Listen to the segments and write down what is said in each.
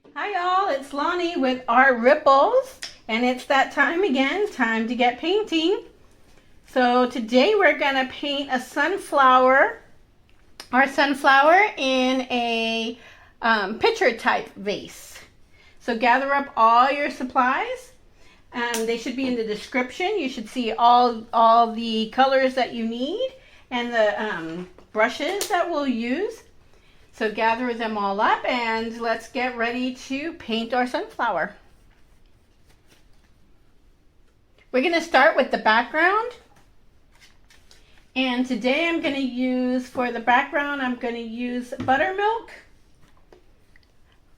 Hi y'all, it's Lonnie with Art Ripples, and it's that time again, time to get painting. So today we're gonna paint a sunflower, our sunflower in a pitcher type vase. So gather up all your supplies. They should be in the description. You should see all the colors that you need and the brushes that we'll use. So gather them all up and let's get ready to paint our sunflower. We're going to start with the background. And today I'm going to use, for the background, I'm going to use Buttermilk.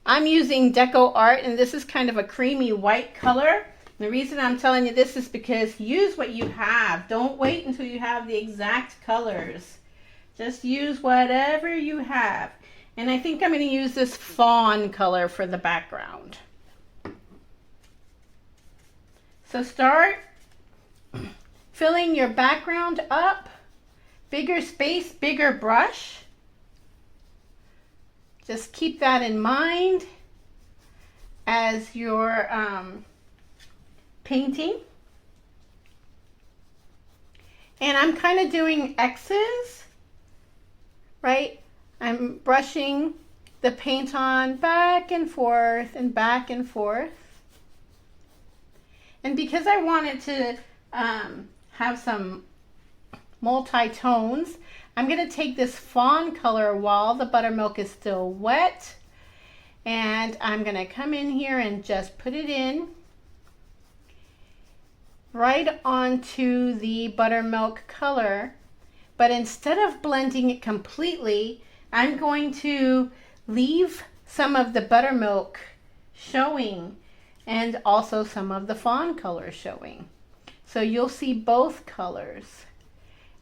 I'm using Deco Art, and this is kind of a creamy white color. The reason I'm telling you this is because use what you have. Don't wait until you have the exact colors. Just use whatever you have. And I think I'm going to use this fawn color for the background. So start filling your background up. Bigger space, bigger brush. Just keep that in mind as you're painting. And I'm kind of doing X's, right? I'm brushing the paint on back and forth and back and forth. And because I wanted to have some multi-tones, I'm going to take this fawn color while the buttermilk is still wet. And I'm going to come in here and just put it in right onto the buttermilk color. But instead of blending it completely, I'm going to leave some of the buttermilk showing and also some of the fawn color showing. So you'll see both colors.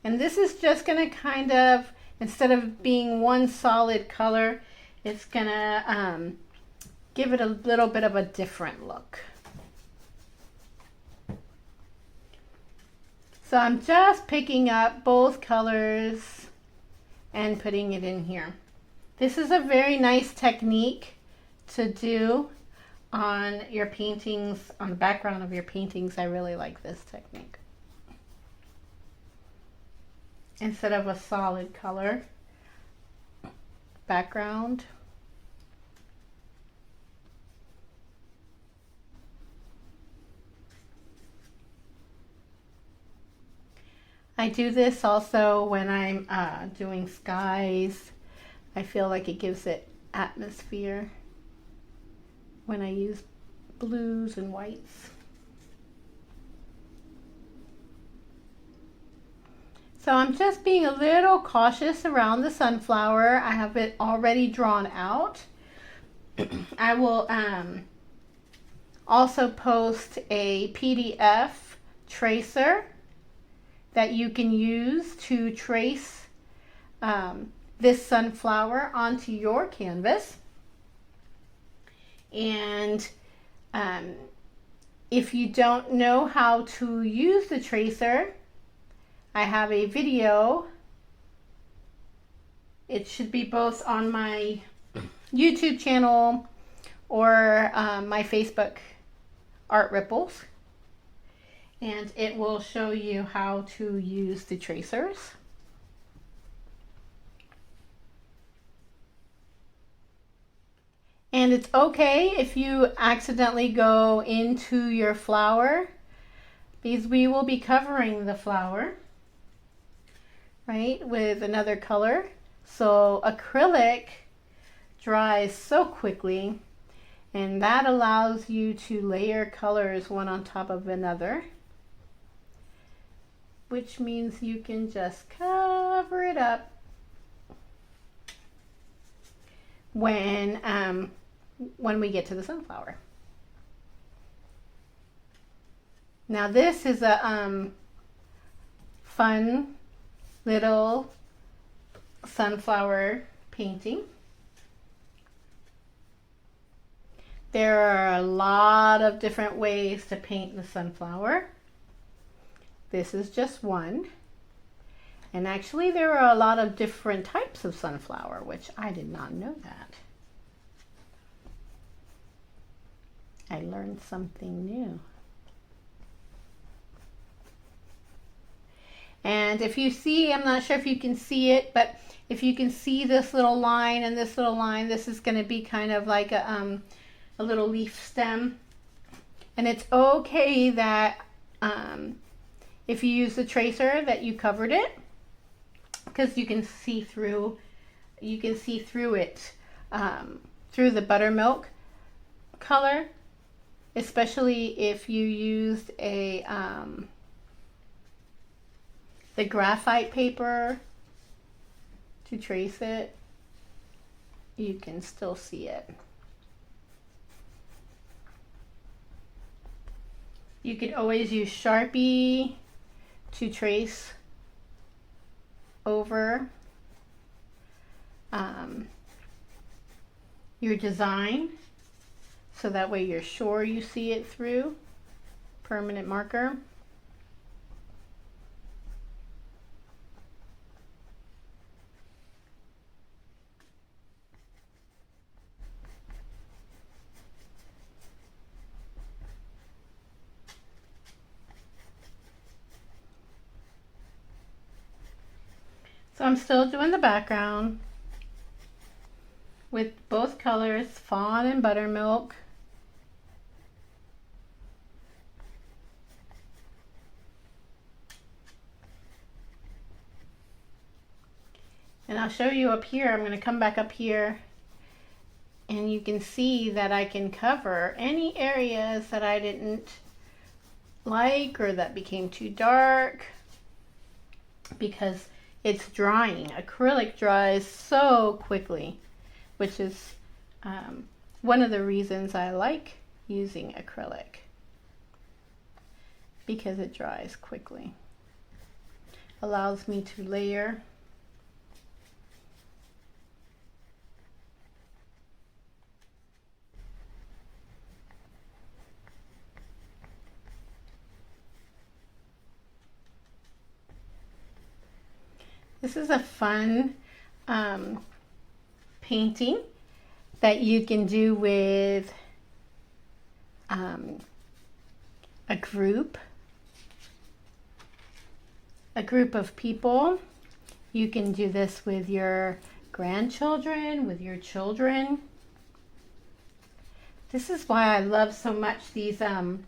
And this is just going to kind of, instead of being one solid color, it's going to give it a little bit of a different look. So I'm just picking up both colors and putting it in here. This is a very nice technique to do on your paintings, on the background of your paintings. I really like this technique. Instead of a solid color background. I do this also when I'm doing skies. I feel like it gives it atmosphere when I use blues and whites. So I'm just being a little cautious around the sunflower. I have it already drawn out. I will also post a PDF tracer that you can use to trace this sunflower onto your canvas. And if you don't know how to use the tracer, I have a video. It should be both on my YouTube channel or my Facebook, Art Ripples. And it will show you how to use the tracers. And it's okay if you accidentally go into your flower, because we will be covering the flower, right, with another color. So acrylic dries so quickly, and that allows you to layer colors one on top of another, which means you can just cover it up when we get to the sunflower. Now this is a fun little sunflower painting. There are a lot of different ways to paint the sunflower. This is just one. And actually there are a lot of different types of sunflower, which I did not know that. I learned something new. And if you see, I'm not sure if you can see it, but if you can see this little line and this little line, this is going to be kind of like a little leaf stem. And it's okay that if you use the tracer that you covered it, because you can see through it through the buttermilk color, especially if you used a the graphite paper to trace it, you can still see it. You could always use Sharpie to trace over your design, so that way you're sure you see it through. Permanent marker. So I'm still doing the background with both colors, Fawn and Buttermilk. And I'll show you up here. I'm going to come back up here and you can see that I can cover any areas that I didn't like or that became too dark, because it's drying. Acrylic dries so quickly, which is one of the reasons I like using acrylic, because it dries quickly. Allows me to layer. This is a fun painting that you can do with a group of people. You can do this with your grandchildren, with your children. This is why I love so much these the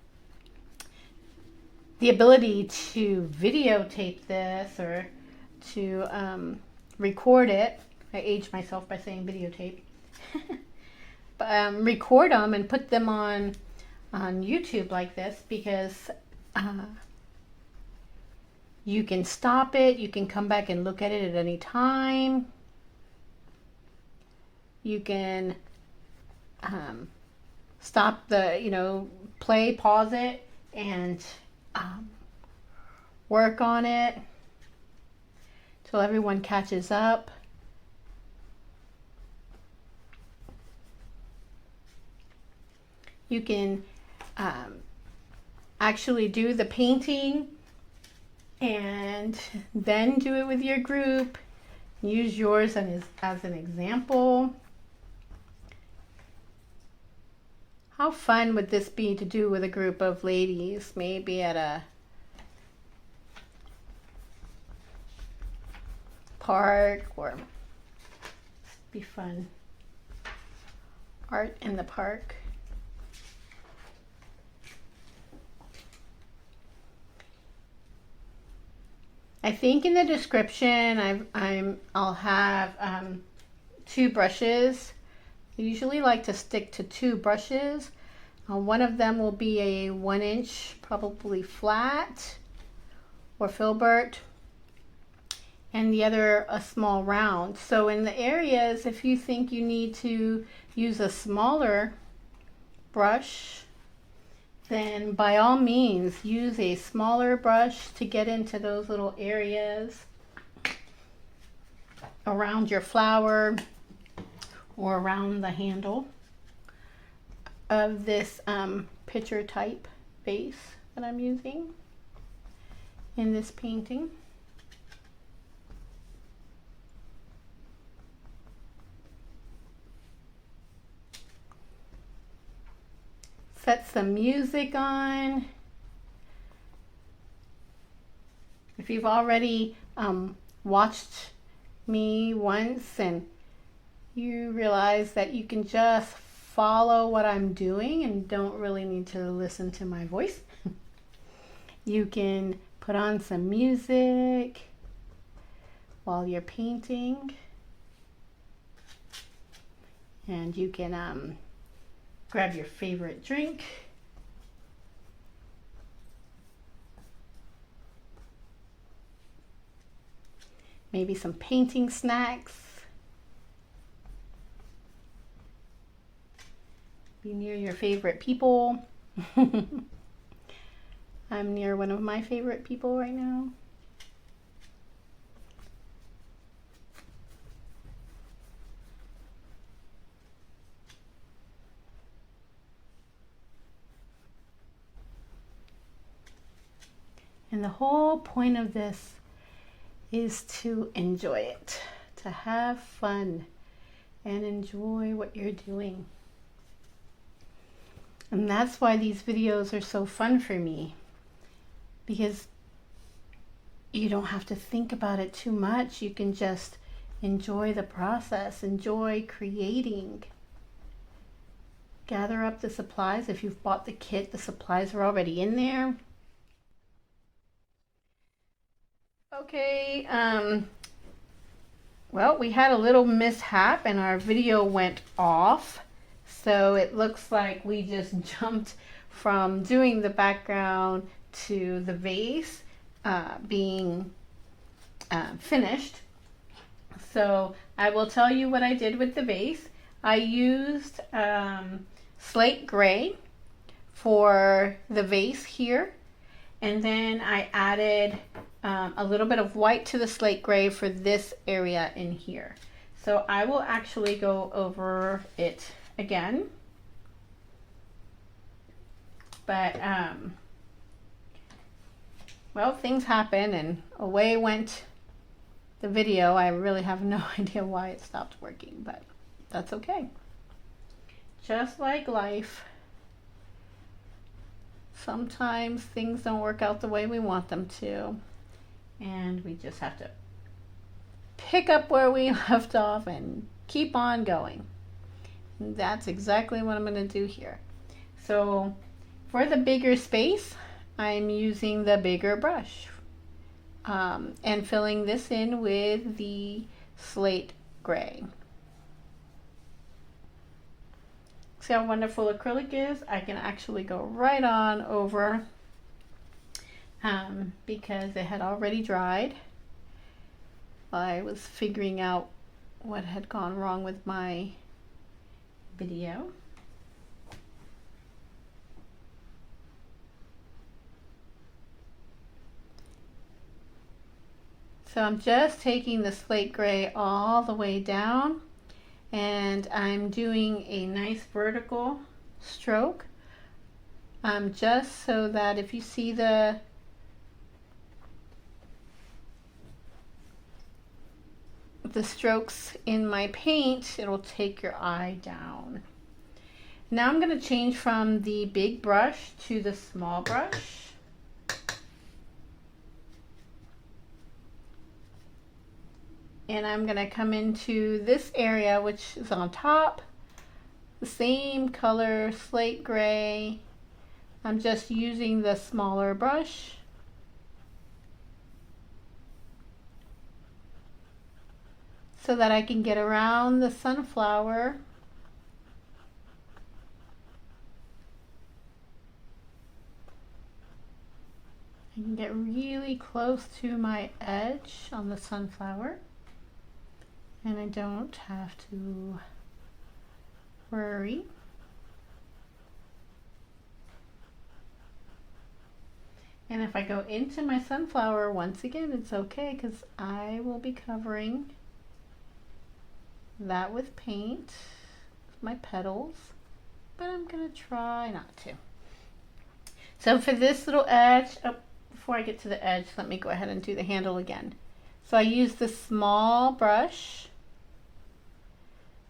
ability to videotape this or to record it. I aged myself by saying videotape. But, record them and put them on YouTube like this, because you can stop it, you can come back and look at it at any time. You can stop the, play, pause it, and work on it till everyone catches up. You can actually do the painting and then do it with your group. Use yours as an example. How fun would this be to do with a group of ladies, maybe at a park, or be fun. Art in the park. I think in the description I'll have 2 brushes. I usually like to stick to 2 brushes. One of them will be a 1-inch, probably flat or filbert, and the other a small round. So in the areas, if you think you need to use a smaller brush, then by all means use a smaller brush to get into those little areas around your flower or around the handle of this picture type base that I'm using in this painting. set some music on. If you've already watched me once and you realize that you can just follow what I'm doing and don't really need to listen to my voice, you can put on some music while you're painting, and you can grab your favorite drink. Maybe some painting snacks. Be near your favorite people. I'm near one of my favorite people right now. And the whole point of this is to enjoy it, to have fun and enjoy what you're doing. And that's why these videos are so fun for me, because you don't have to think about it too much. You can just enjoy the process, enjoy creating. Gather up the supplies. If you've bought the kit, the supplies are already in there. Okay, well, we had a little mishap and our video went off. So it looks like we just jumped from doing the background to the vase being finished. So I will tell you what I did with the vase. I used Slate Gray for the vase here. And then I added a little bit of white to the Slate Gray for this area in here. So I will actually go over it again. But, well, things happen and away went the video. I really have no idea why it stopped working, but that's okay. Just like life. Sometimes things don't work out the way we want them to, and we just have to pick up where we left off and keep on going. And that's exactly what I'm going to do here. So for the bigger space, I'm using the bigger brush and filling this in with the Slate Gray. See how wonderful acrylic is? I can actually go right on over because it had already dried. I was figuring out what had gone wrong with my video. So I'm just taking the Slate Gray all the way down, and I'm doing a nice vertical stroke, just so that if you see the strokes in my paint, it'll take your eye down. Now I'm going to change from the big brush to the small brush. And I'm going to come into this area, which is on top, the same color, Slate Gray. I'm just using the smaller brush. So that I can get around the sunflower. I can get really close to my edge on the sunflower. And I don't have to worry. And if I go into my sunflower, once again, it's okay because I will be covering that with paint, my petals, but I'm gonna try not to. So for this little edge, before I get to the edge, let me go ahead and do the handle again. So I use the small brush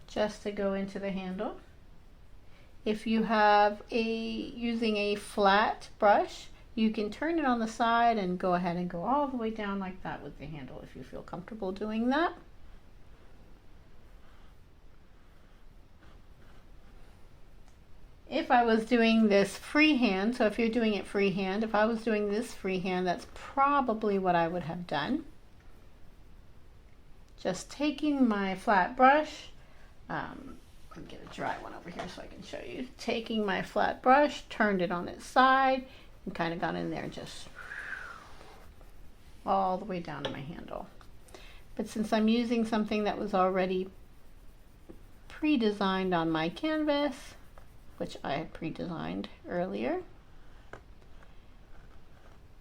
just to go into the handle. If you have using a flat brush, you can turn it on the side and go ahead and go all the way down like that with the handle if you feel comfortable doing that. If I was doing this freehand, so if you're doing it freehand, if I was doing this freehand, that's probably what I would have done. Just taking my flat brush, let me get a dry one over here so I can show you. Taking my flat brush, turned it on its side, and kind of got in there just all the way down to my handle. But since I'm using something that was already pre-designed on my canvas, which I had pre-designed earlier,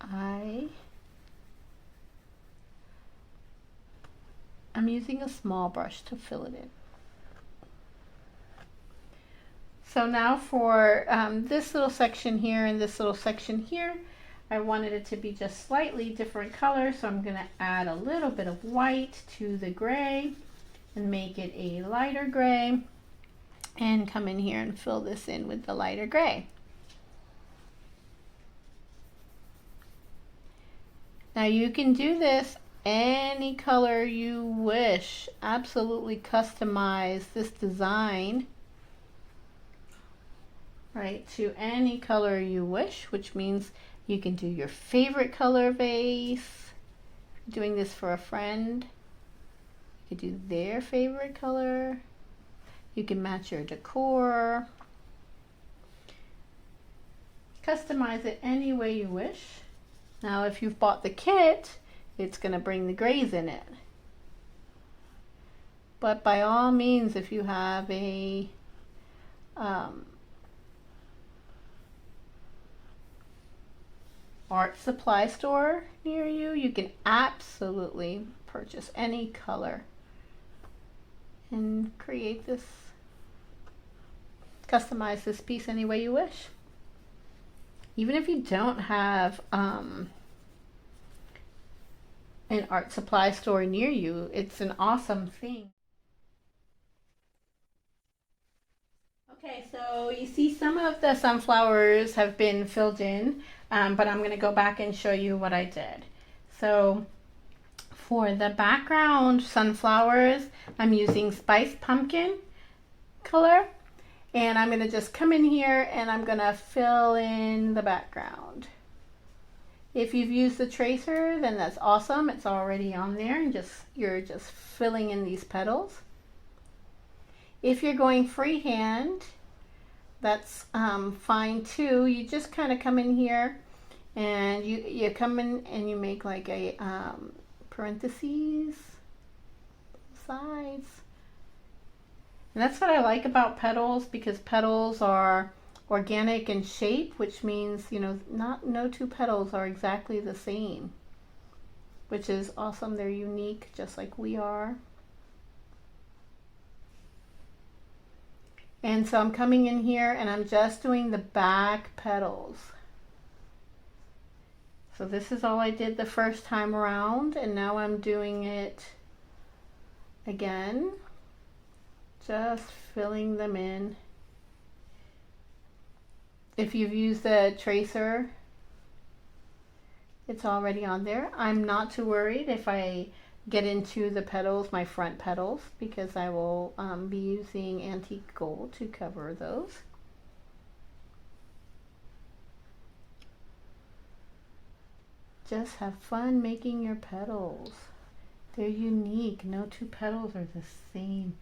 I'm using a small brush to fill it in. So now for this little section here and this little section here, I wanted it to be just slightly different colors, so I'm going to add a little bit of white to the gray and make it a lighter gray, and come in here and fill this in with the lighter gray. Now you can do this any color you wish. Absolutely customize this design, right, to any color you wish, which means you can do your favorite color vase. Doing this for a friend, you could do their favorite color. You can match your decor. Customize it any way you wish. Now if you've bought the kit, it's going to bring the grays in it. But by all means, if you have a art supply store near you, you can absolutely purchase any color and create this, customize this piece any way you wish. Even if you don't have an art supply store near you, it's an awesome thing. Okay, so you see some of the sunflowers have been filled in, but I'm going to go back and show you what I did. So for the background sunflowers, I'm using Spiced Pumpkin color, and I'm going to just come in here and I'm going to fill in the background. If you've used the tracer, then that's awesome. It's already on there, and you're just filling in these petals. If you're going freehand, that's fine too. You just kind of come in here and you come in and you make like a parentheses sides. And that's what I like about petals, because petals are organic in shape, which means, you know, no two petals are exactly the same, which is awesome. They're unique, just like we are. And so I'm coming in here and I'm just doing the back petals. So this is all I did the first time around, and now I'm doing it again, just filling them in. If you've used the tracer, it's already on there. I'm not too worried if I get into the petals, my front petals, because I will be using antique gold to cover those. Just have fun making your petals. They're unique. No two petals are the same.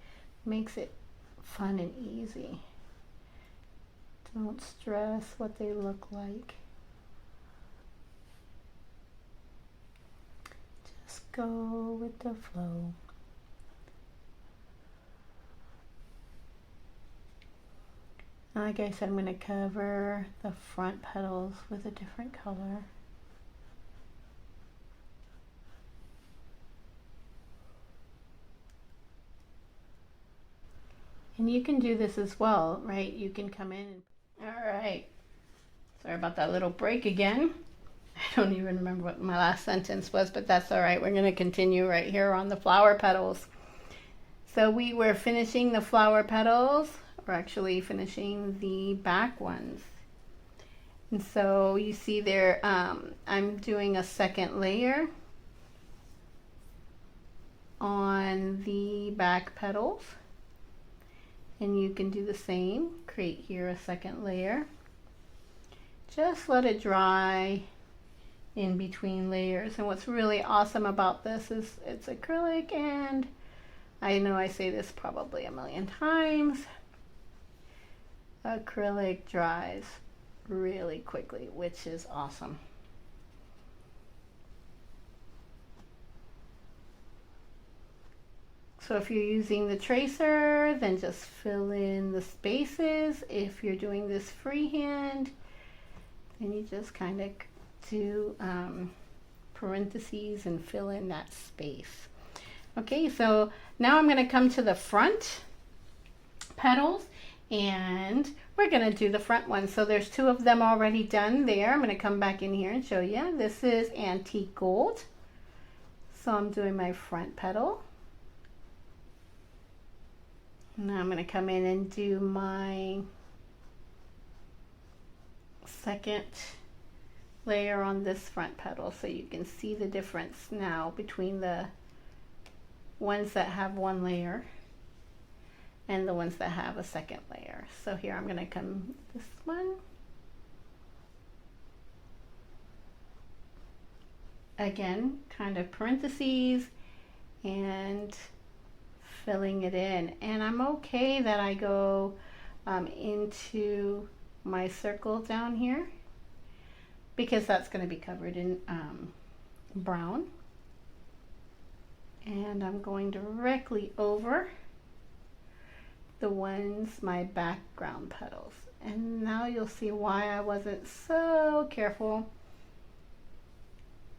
Makes it fun and easy. Don't stress what they look like. Just go with the flow. Like I said, I'm going to cover the front petals with a different color. And you can do this as well, right? You can come in and... All right. Sorry about that little break again. I don't even remember what my last sentence was, but that's all right. We're going to continue right here on the flower petals. So we were finishing the flower petals or actually finishing the back ones. And so you see there, I'm doing a second layer on the back petals, and you can do the same. Create here a second layer. Just let it dry in between layers. And what's really awesome about this is it's acrylic, and I know I say this probably a million times, acrylic dries really quickly, which is awesome. So if you're using the tracer, then just fill in the spaces. If you're doing this freehand, then you just kind of do parentheses and fill in that space. Okay, so now I'm going to come to the front petals, and we're going to do the front one. So there's two of them already done there. I'm going to come back in here and show you. This is antique gold. So I'm doing my front petal. Now I'm going to come in and do my second layer on this front petal, so you can see the difference now between the ones that have one layer and the ones that have a second layer. So here I'm going to come this one. Again, kind of parentheses and filling it in. And I'm okay that I go into my circle down here, because that's going to be covered in brown. And I'm going directly over the ones, my background petals. And now you'll see why I wasn't so careful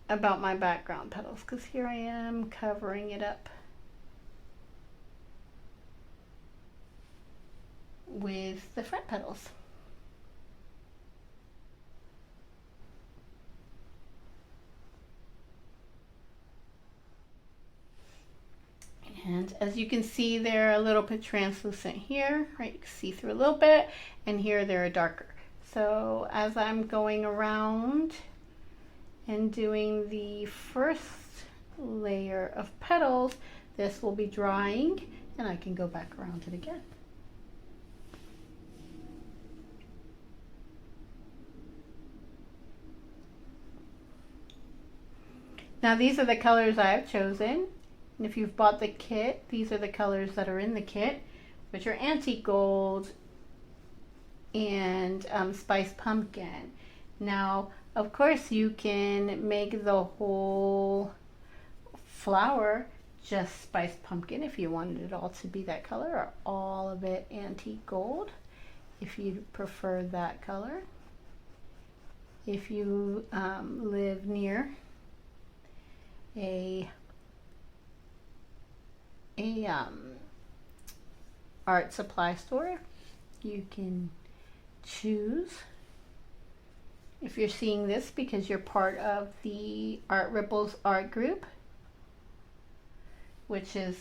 about my background petals, because here I am covering it up with the front petals. And as you can see, they're a little bit translucent here, right? You can see through a little bit, and here they're darker. So as I'm going around and doing the first layer of petals, this will be drying, and I can go back around it again. Now these are the colors I have chosen. And if you've bought the kit, these are the colors that are in the kit, which are antique gold and spiced pumpkin. Now, of course, you can make the whole flower just spiced pumpkin if you wanted it all to be that color, or all of it antique gold if you prefer that color. If you live near a art supply store, you can choose. If you're seeing this because you're part of the Art Ripples art group, which is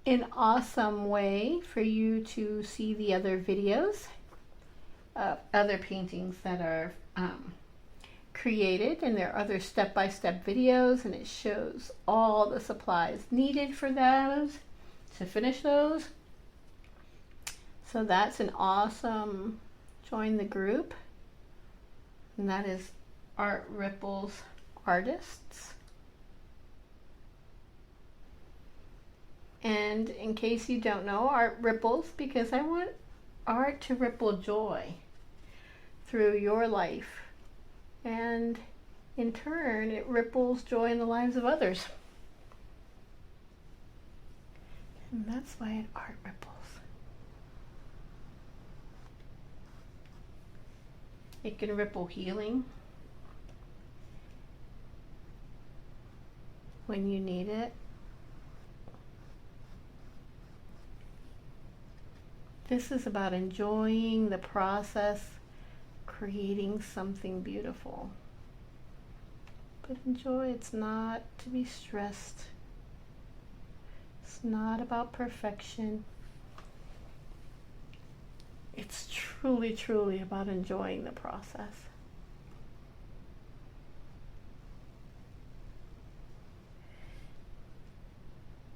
an awesome way for you to see the other videos of other paintings that are created, and there are other step-by-step videos, and it shows all the supplies needed for those to finish those. So that's an awesome join the group, and that is Art Ripples Artists. And in case you don't know, Art Ripples, because I want art to ripple joy through your life, and in turn it ripples joy in the lives of others. And that's why it art ripples. It can ripple healing when you need it. This is about enjoying the process, creating something beautiful. But enjoy, it's not to be stressed. It's not about perfection. It's truly, truly about enjoying the process.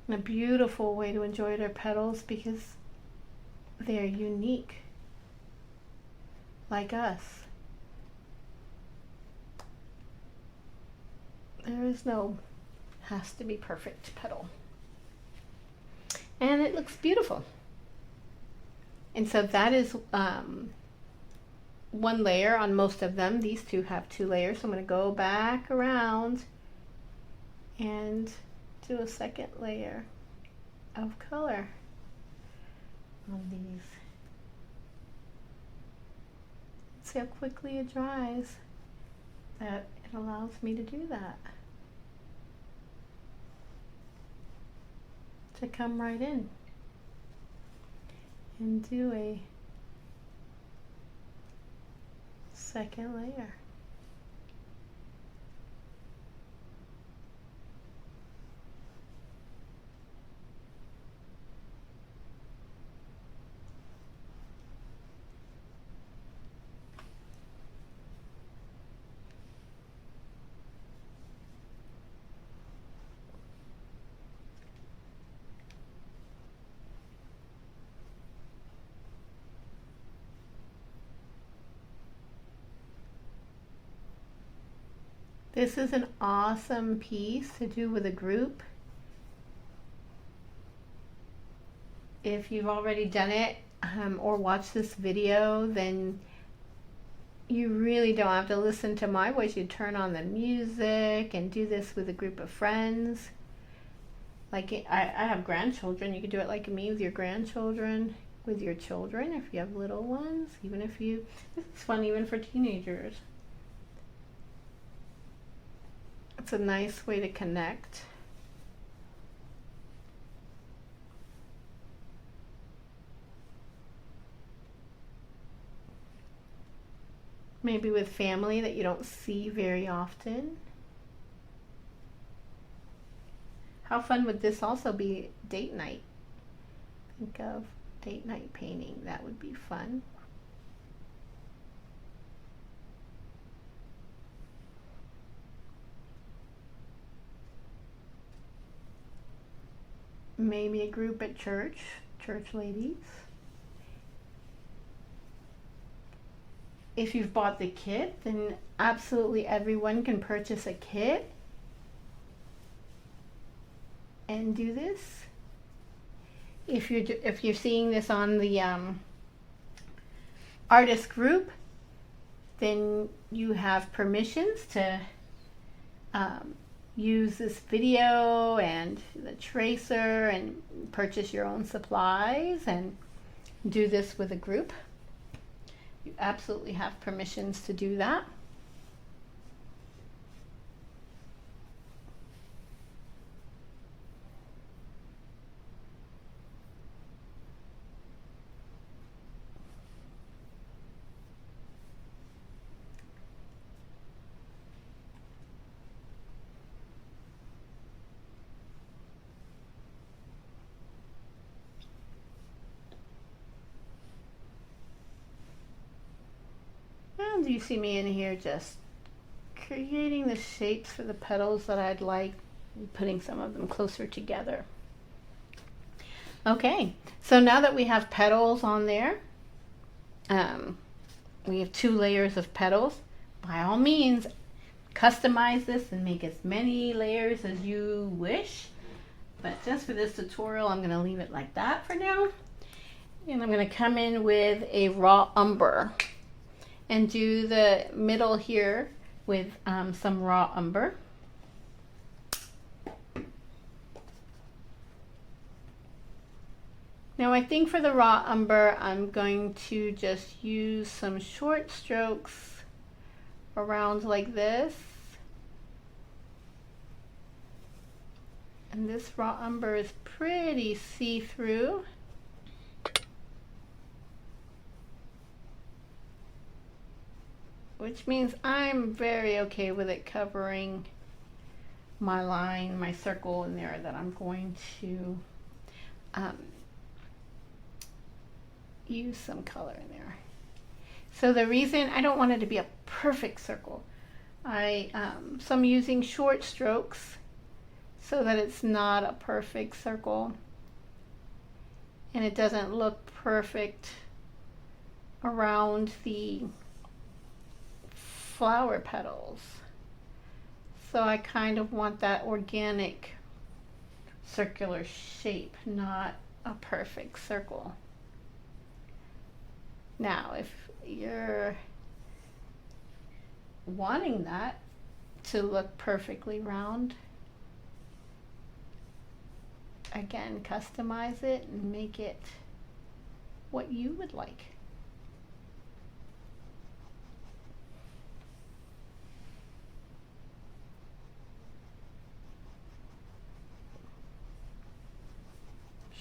And a beautiful way to enjoy their petals because they're unique, like us. There is no has to be perfect petal. And it looks beautiful. And so that is one layer on most of them. These two have 2 layers. So I'm going to go back around and do a second layer of color on these. See how quickly it dries. That it allows me to do that. To come right in and do a second layer. This is an awesome piece to do with a group. If you've already done it or watched this video, then you really don't have to listen to my voice. You turn on the music and do this with a group of friends. Like I have grandchildren. You can do it like me with your grandchildren, with your children if you have little ones. Even if you, this is fun even for teenagers. It's a nice way to connect. Maybe with family that you don't see very often. How fun would this also be date night? Think of date night painting. That would be fun. Maybe a group at church ladies. If you've bought the kit, then absolutely everyone can purchase a kit and do this. If you're seeing this on the artist group, then you have permissions to use this video and the tracer and purchase your own supplies and do this with a group. You absolutely have permissions to do that. And you see me in here just creating the shapes for the petals that I'd like, and putting some of them closer together. Okay, so now that we have petals on there, we have 2 layers of petals. By all means, customize this and make as many layers as you wish. But just for this tutorial, I'm going to leave it like that for now. And I'm going to come in with a raw umber and do the middle here with some raw umber. Now I think for the raw umber, I'm going to just use some short strokes around like this. And this raw umber is pretty see-through. Which means I'm very okay with it covering my line, my circle in there that I'm going to use some color in there. So the reason I don't want it to be a perfect circle, so I'm using short strokes so that it's not a perfect circle and it doesn't look perfect around the flower petals. So I kind of want that organic circular shape, not a perfect circle. Now, if you're wanting that to look perfectly round, again, customize it and make it what you would like.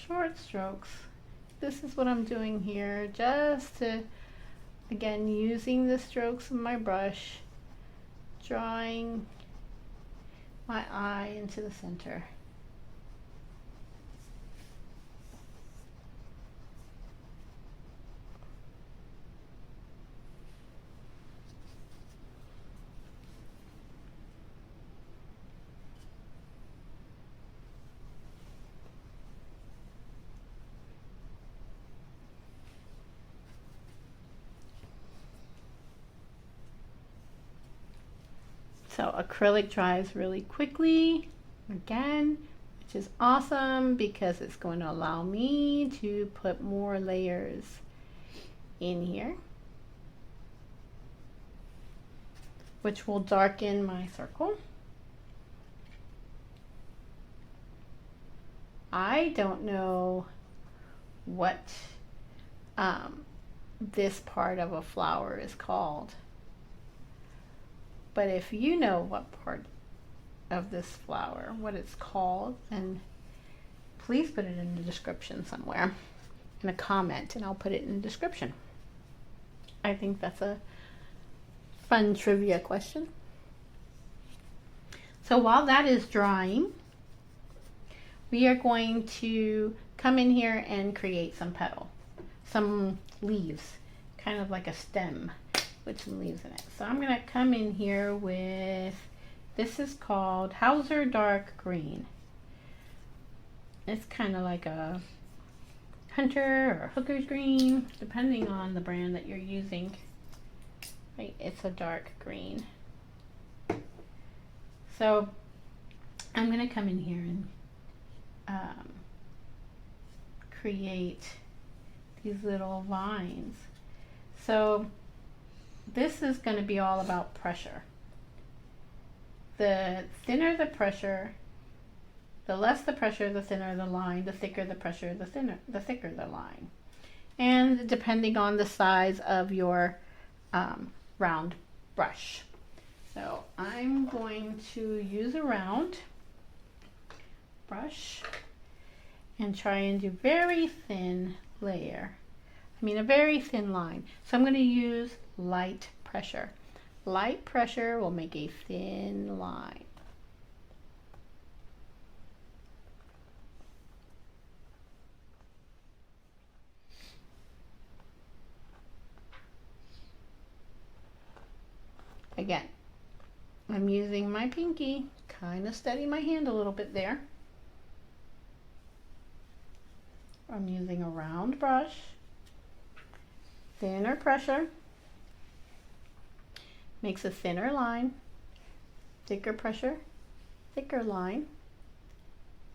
Short strokes. This is what I'm doing here, just to, again, using the strokes of my brush, drawing my eye into the center. So acrylic dries really quickly, again, which is awesome because it's going to allow me to put more layers in here, which will darken my circle. I don't know what this part of a flower is called. But if you know what part of this flower, what it's called, then please put it in the description somewhere, in a comment, and I'll put it in the description. I think that's a fun trivia question. So while that is drying, we are going to come in here and create some petal, some leaves, kind of like a stem with some leaves in it. So I'm going to come in here with, this is called Hooser Dark Green. It's kind of like a Hunter or Hooker's Green, depending on the brand that you're using. Right, it's a dark green. So I'm going to come in here and create these little vines. So this is going to be all about pressure. The thinner the pressure, the less the pressure, the thinner the line. The thicker the pressure, the thicker the line. And depending on the size of your round brush. So I'm going to use a round brush and try and do very thin layer. A very thin line. So I'm going to use light pressure. Light pressure will make a thin line. Again, I'm using my pinky, kind of steady my hand a little bit there. I'm using a round brush, thinner pressure, makes a thinner line, thicker pressure, thicker line,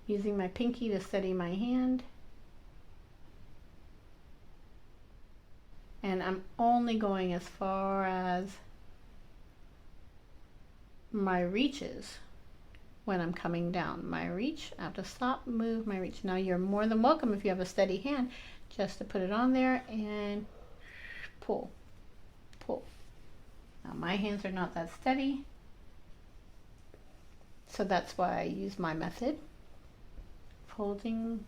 using my pinky to steady my hand. And I'm only going as far as my reaches when I'm coming down. My reach, I have to stop, move my reach. Now you're more than welcome, if you have a steady hand, just to put it on there and pull, pull. Now my hands are not that steady, so that's why I use my method, folding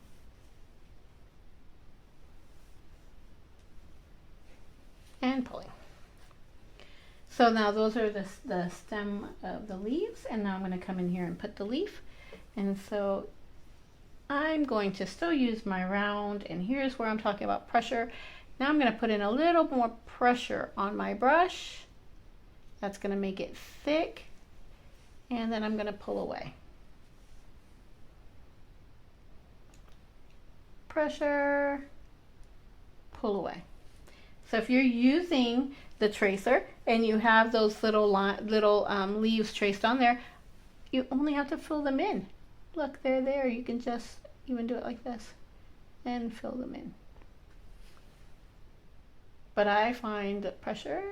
and pulling. So now those are the stem of the leaves, and now I'm going to come in here and put the leaf. And so I'm going to still use my round, and here's where I'm talking about pressure. Now I'm going to put in a little more pressure on my brush. That's going to make it thick, and then I'm going to pull away. Pressure, pull away. So if you're using the tracer and you have those little leaves traced on there, you only have to fill them in. Look, they're there. You can just even do it like this and fill them in. But I find the pressure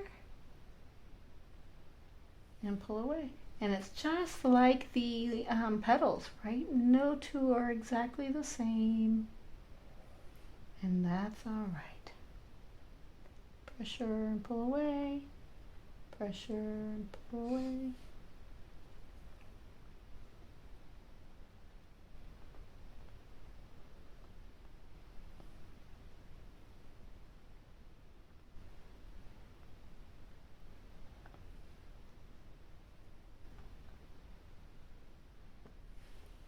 and pull away. And it's just like the petals, right? No two are exactly the same. And that's all right. Pressure and pull away. Pressure and pull away.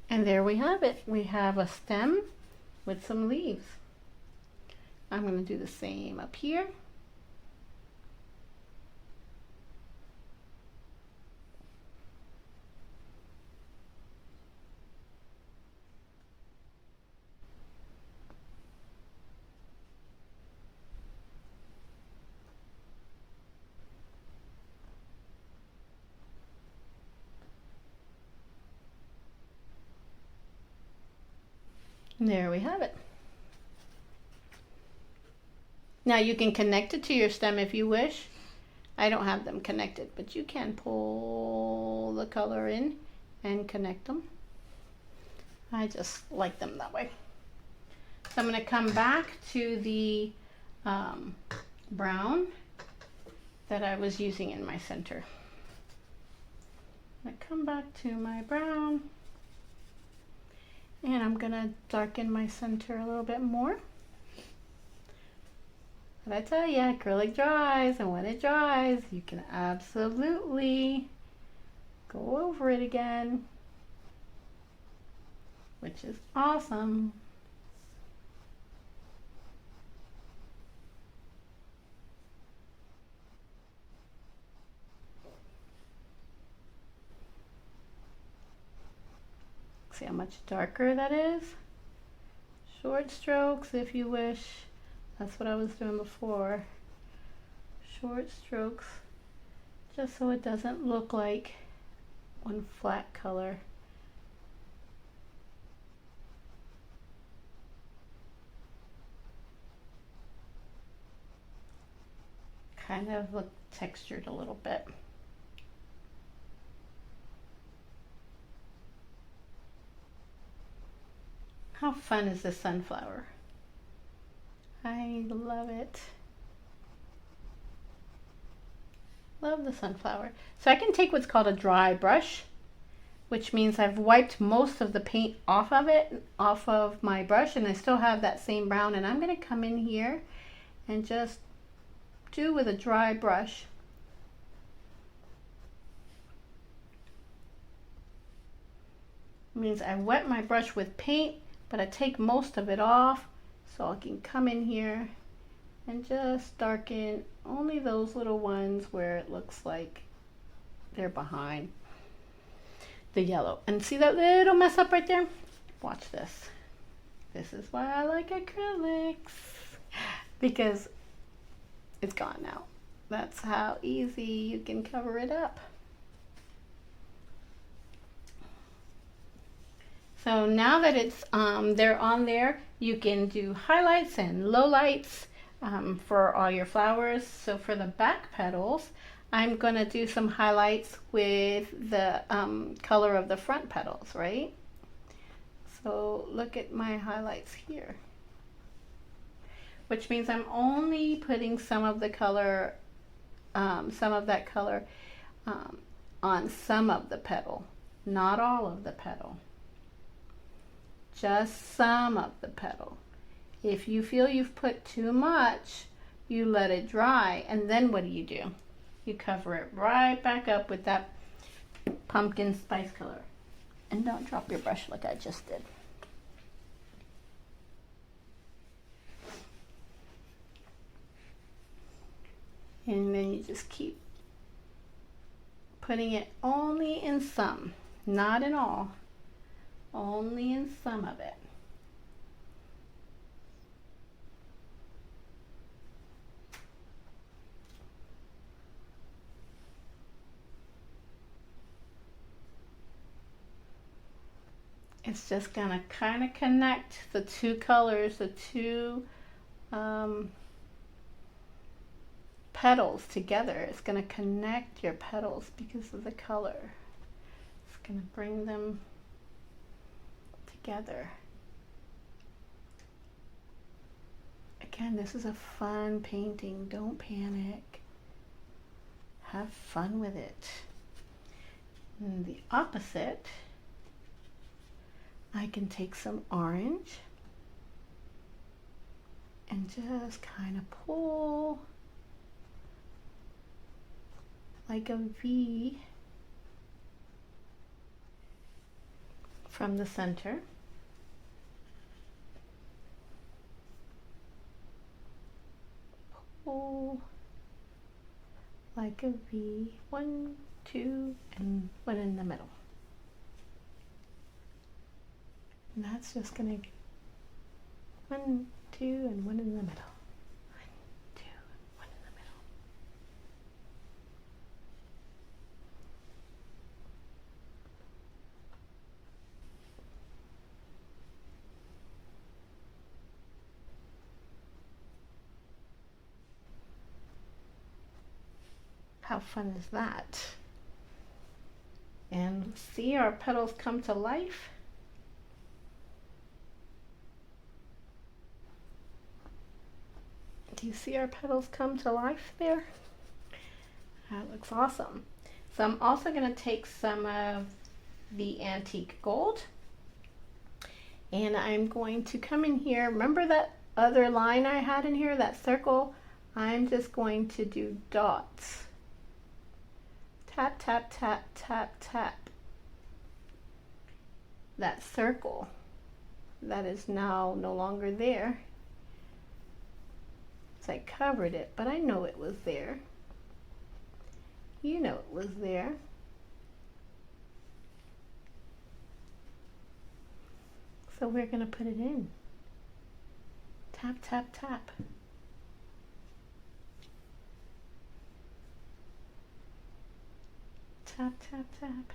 And there we have it. We have a stem with some leaves. I'm going to do the same up here. And there we have it. Now you can connect it to your stem if you wish. I don't have them connected, but you can pull the color in and connect them. I just like them that way. So I'm going to come back to the brown that I was using in my center. I'm going to come back to my brown. And I'm going to darken my center a little bit more. But I tell you, acrylic dries, and when it dries, you can absolutely go over it again, which is awesome. See how much darker that is? Short strokes if you wish. That's what I was doing before. Short strokes, just so it doesn't look like one flat color. Kind of look textured a little bit. How fun is this sunflower? I love it. Love the sunflower. So I can take what's called a dry brush, which means I've wiped most of the paint off of my brush, and I still have that same brown, and I'm going to come in here and just do with a dry brush. It means I wet my brush with paint, but I take most of it off so I can come in here and just darken only those little ones where it looks like they're behind the yellow. And see that little mess up right there? Watch this. This is why I like acrylics, because it's gone now. That's how easy you can cover it up. So now that it's they're on there, you can do highlights and lowlights for all your flowers. So for the back petals, I'm going to do some highlights with the color of the front petals, right? So look at my highlights here, which means I'm only putting some of the color, some of that color on some of the petal, not all of the petal. Just some of the petal. If you feel you've put too much, you let it dry, and then what do? You cover it right back up with that pumpkin spice color. And don't drop your brush like I just did. And then you just keep putting it only in some, not in all, only in some of it. It's just gonna kind of connect the two colors, the two petals together. It's gonna connect your petals because of the color. It's gonna bring them together. Again, this is a fun painting. Don't panic. Have fun with it. And the opposite, I can take some orange and just kind of pull like a V from the center. Pull like a V, 1, 2, and 1 in the middle. And that's just gonna 1, 2, and 1 in the middle. 1, 2, and 1 in the middle. How fun is that? And see our petals come to life. Do you see our petals come to life there? That looks awesome. So I'm also going to take some of the antique gold, and I'm going to come in here. Remember that other line I had in here, that circle? I'm just going to do dots. Tap, tap, tap, tap, tap. That circle that is now no longer there. I covered it, but I know it was there. You know it was there. So we're going to put it in. Tap, tap, tap. Tap, tap, tap.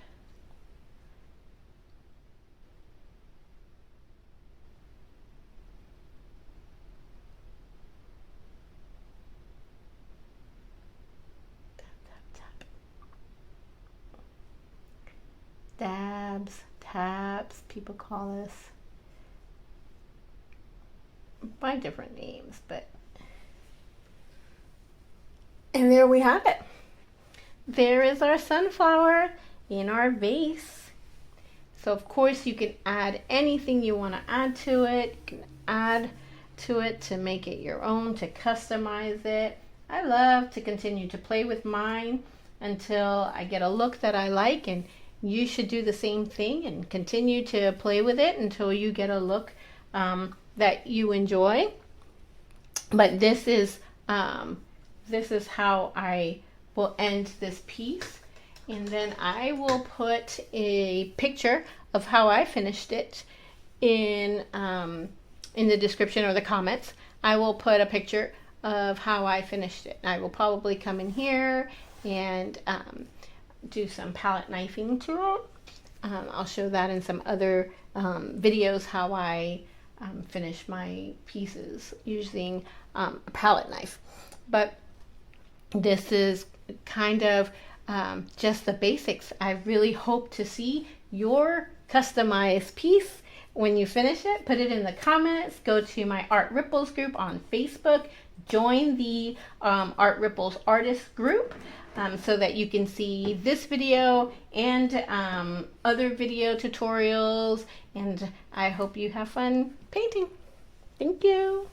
Dabs, taps, people call us by different names, but and there we have it. There is our sunflower in our vase. So of course you can add anything you want to add to it. You can add to it to make it your own, to customize it. I love to continue to play with mine until I get a look that I like, and you should do the same thing and continue to play with it until you get a look that you enjoy. But this is how I will end this piece, and then I will put a picture of how I finished it in the description or the comments. I will put a picture of how I finished it. I will probably come in here and do some palette knifing to it. I'll show that in some other videos, how I finish my pieces using a palette knife. But this is kind of just the basics. I really hope to see your customized piece when you finish it. Put it in the comments. Go to my Art Ripples group on Facebook. Join the Art Ripples artist group so that you can see this video and other video tutorials. And I hope you have fun painting. Thank you.